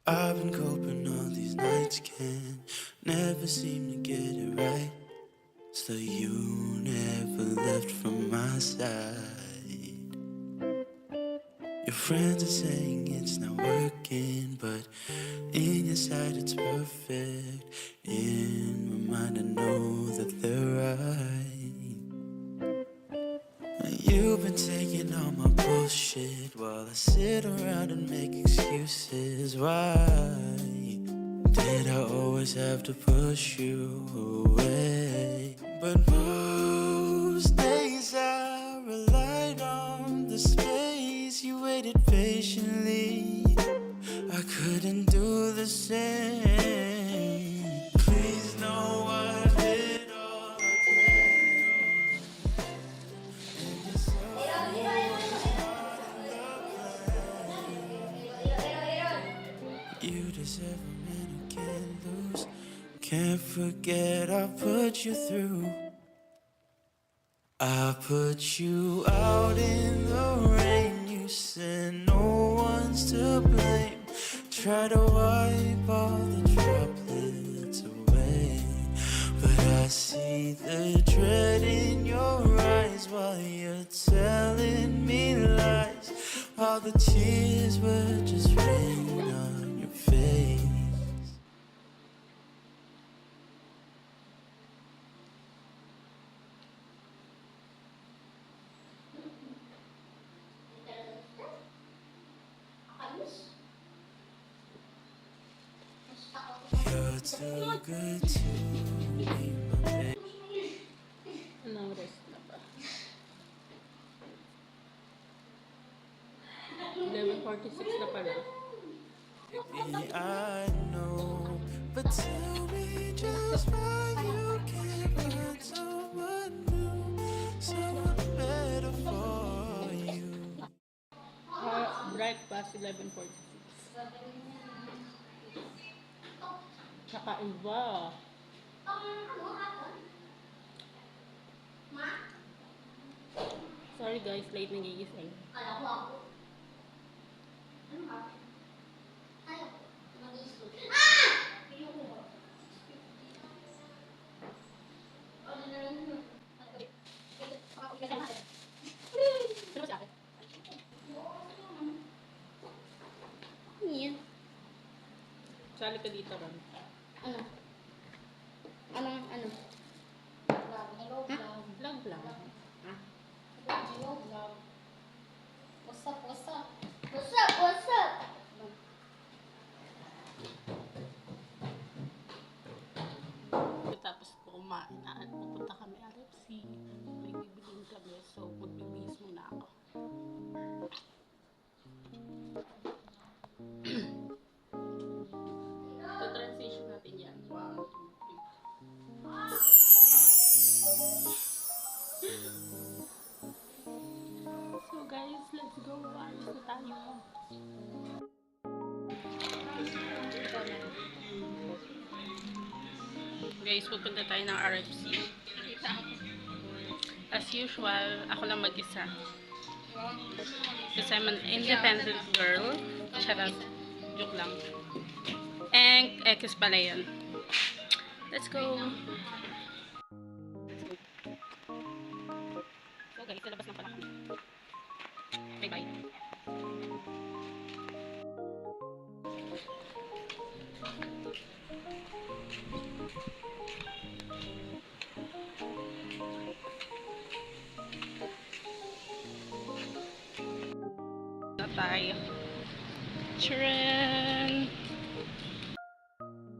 I've been coping all these nights, can never seem to get it right. So you never left from my side. Your friends are saying it's not working, but in your sight it's perfect. In my mind I know that they're right. You've been taking all my bullshit while I sit around and make excuses. Why did I always have to push you away? But most days I relied on the space you waited patiently. I couldn't do the same. Please know I did all I can. You deserve a man who can't lose. Can't forget I put you through. I put you out in the rain. You said no one's to blame. Try to wipe all the droplets away, but I see the dread in your eyes while you're telling me lies. All the tears were just rain on your face. You're too good to me, my baby. Anong rest na ba? 11:46 na pala. Baby, I know, but tell me just why you can't find someone new, someone better for you. Bright past 11:46. Kakaiba. Sorry guys, late nagigising. Sali ka dito, Ron. Ano? Ano? Vlog lang. Ha? What's up? Tapos kumain na at pupunta kami RFC. May bibilin kami. So, magbibihis muna ako. So, transition natin yan. 1, 2, 3. So, guys, let's go. Alis na tayo. Guys, pupunta tayo ng RFC. As usual, ako lang mag-isa. Because I'm an independent girl. Charot. Joke lang. And, X pala yun. Let's go! So guys, lalabas na pala kami. Bye-bye. tayo. Tcharan!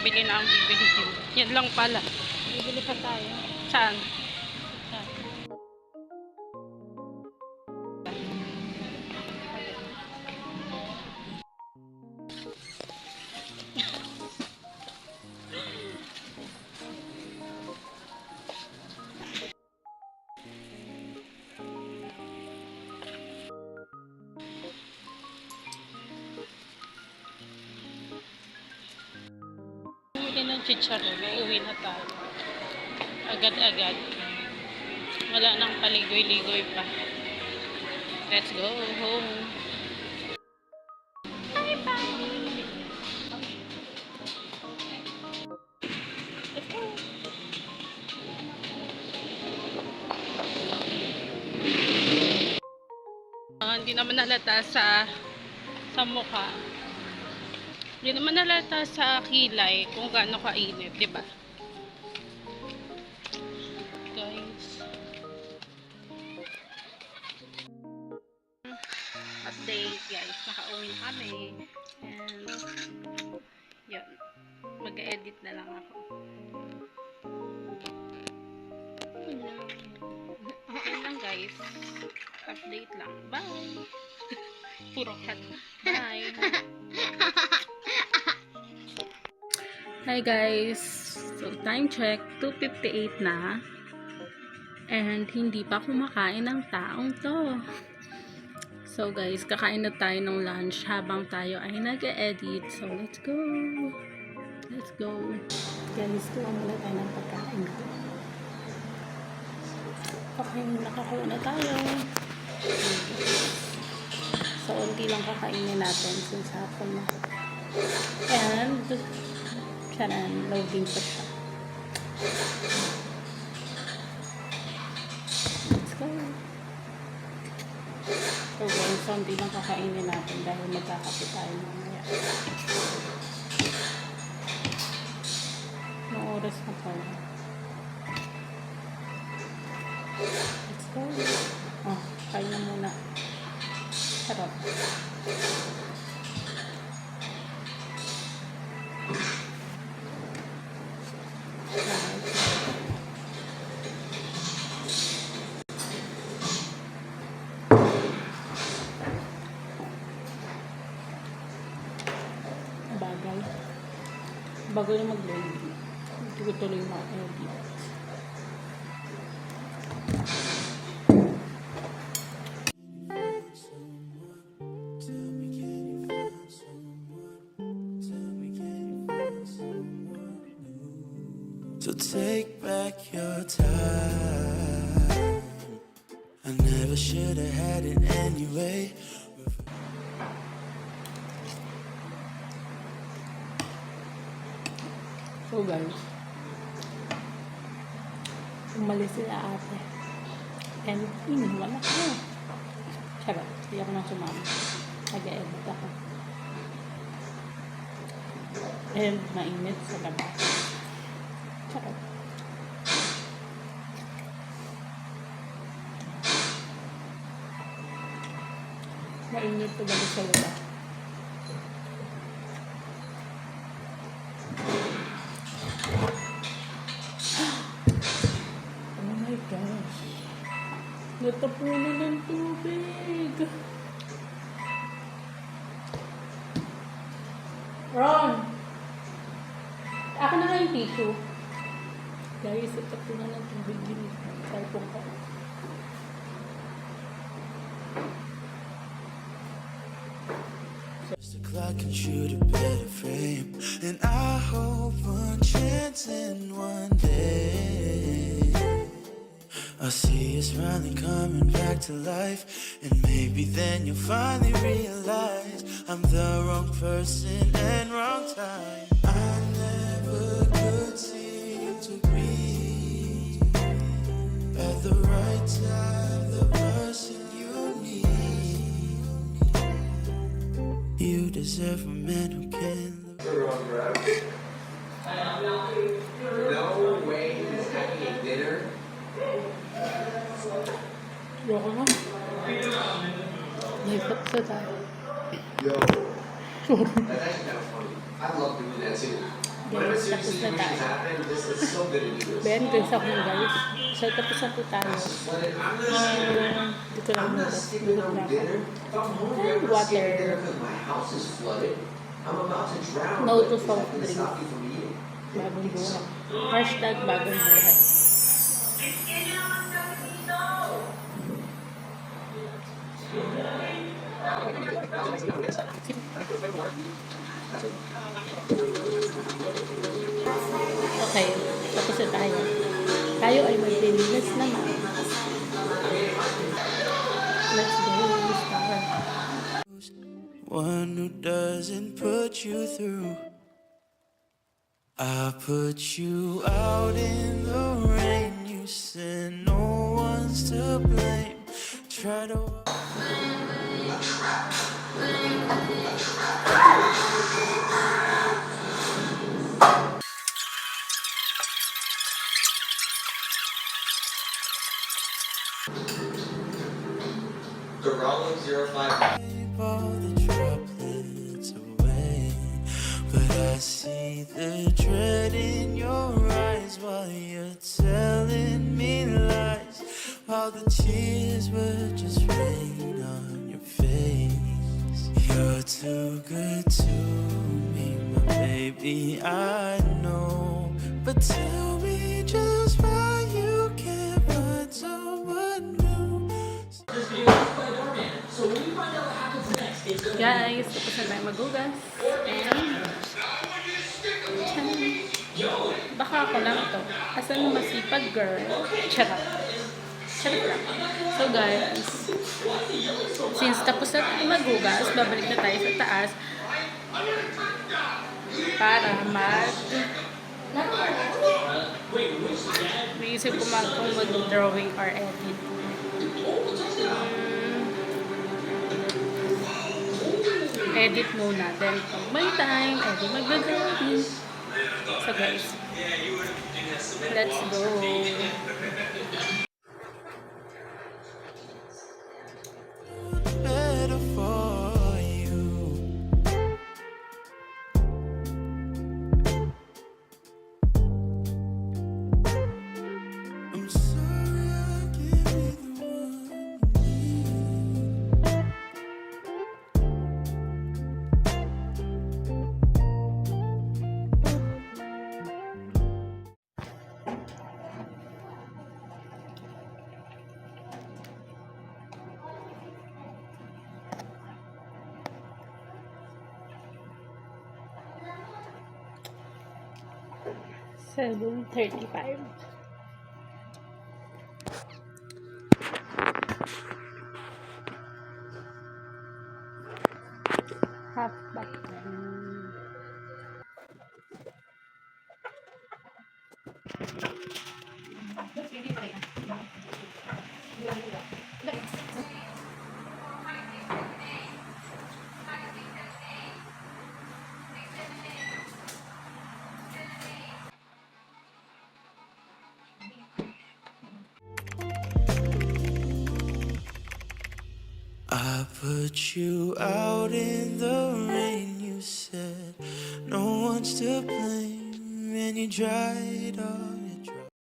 Bili na ang bibili din. Yan lang pala. Bibili pa tayo. Saan? Saan? Bumili ng chicharon. Uuwi na tayo. Agad-agad. Wala nang paligoy-ligoy pa. Let's go home. Bye-bye! Let's go! Hindi naman halata sa mukha. Hindi naman halata sa kilay kung gaano kainit, di ba? Guys. Update, guys. Nakauwi na kami. And, yun. Mag-edit na lang ako. Yun lang, guys. Update lang. Bye! Puro cat. Bye! Hi guys! So, time check. 2:58 na. And, hindi pa kumakain ng taong to. So, guys, kakain na tayo ng lunch habang tayo ay nag-edit. So, let's go! Let's go! Guys, kuha muna tayo ng pagkain ko. Okay, nakakuha na tayo. So, unti lang kakainin natin since hapon na. And, charan, loading pa siya. Let's go. So, guys, unti lang kakainin natin dahil magkakape tayo mamaya. Anong oras na pala? Let's go. Oh, kain na muna. Sarap. Bagal. Bagal na mag-load. Hindi ko tuloy ma-edit. So take back your time. I never should have had it anyway. So guys, umalis sila ate. And iniwan ako. Charot, hindi ako nang sumama. Nag-edit ako. And mainit sa labas. Charot. Mainit talaga sa labas. Oh my gosh. Natapunan ng tubig. Ron! Ako na nga yung tissue. Guys, natapunan ng tubig yung cellphone ko. The clock can shoot a better frame, and I hope one chance in one day I'll see us finally coming back to life, and maybe then you'll finally realize I'm the wrong person and wrong time. I never could seem to be at the right time, the person you need. You deserve a man who can look. No way he's having a dinner. Yoko lang. Lipat sa tayo. Yo. That's actually kind of funny. I love doing that too. Whenever serious Tapos na situations tayo. happen, this is so good to do this. Ben, guys ako guys. So, tapos na po tayo. Dito lang I'm muna. not skipping Dito over lang ako. dinner. If I'm hungry, I'm not Water. skipping dinner because my house is flooded. I'm about to drown. No but to it's soft not gonna drink. stop you from eating. Bagong buhay. Hashtag bagong buhay. Okay, tapos na tayo. Tayo ay maglilinis naman. Let's go, start. One who doesn't put you through. I put you out in the rain. You said no one's to blame. Try to. The Rolling 05. Wipe all the droplets away, but I see the dread in your eyes while you're telling me lies, while the tears were just rain on your face. You're too good to me, my baby, I know, but tell me just why you can't find someone new. Guys, tapos na tayo magugas. And, baka ako lang to. Asan na masipag girl? Charot. Charot lang. So guys, since tapos na tayo magugas, babalik na tayo sa taas para Naisip ko kung mag-drawing or edit. Edit muna. Then, pag may time, edi mag-drawing. So guys, let's go. Better for you. I'm sorry I can't be the one you need. Seven 35. Half back. I put you out in the rain. You said no one's to blame, and you dried up.